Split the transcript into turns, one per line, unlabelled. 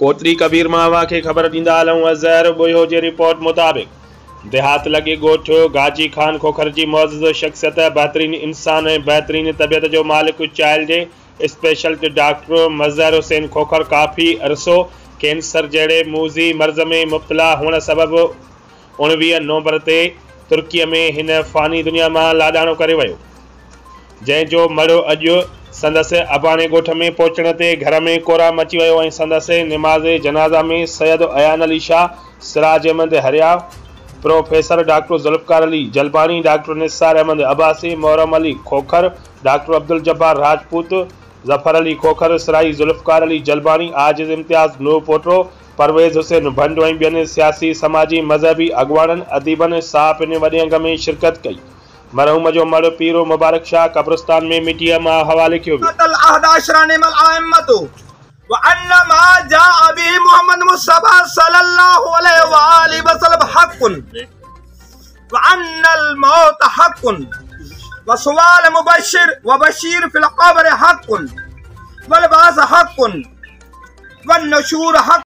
कोतरी कबीर मावा के खबर ॾींदा हलूं। अज़हर बुयो जी रिपोर्ट मुताबिक़ देहात लॻे ॻोठ गाजी खान खोखर जी मौजूद शख़्सियत, बहितरीन इंसान ऐं बहितरीन तबियत जो मालिक child specialist doctor Mazhar Hussain Khokhar काफ़ी अरसो कैंसर जहिड़े मूज़ी मर्ज़ में मुब्तला हुअण सबबि 19 नवंबर ते तुर्कीअ में हिन फ़ानी दुनिया मां लाॾाणो करे वियो, जंहिंजो मड़ो अॼु संदसि अबाणे ॻोठ में पहुचण ते घर में कोरा मची वियो ऐं संदसि निमाज़ जनाज़ा में Syed Ayan Ali Shah, Siraj Ahmed Hariya, professor doctor Zulfiqar Ali Jalbani, doctor Nisar Ahmed Abbasi, Moharram Ali Khokhar, doctor Abdul Jabbar Rajput, Zafar Ali Khokhar, Sarai Zulfiqar Ali Jalbani, Aajiz Imtiaz Noor Poto, Parvez Hussain भंड ऐं ॿियनि सियासी समाजी मज़हबी अॻवाननि अदीबनि साहब इन वॾे अंग में शिरकत कई। मरहूम जो मड़ पीरो मुबारक शाह कब्रिस्तान में मिटीअ मां हवाले कयो वियो।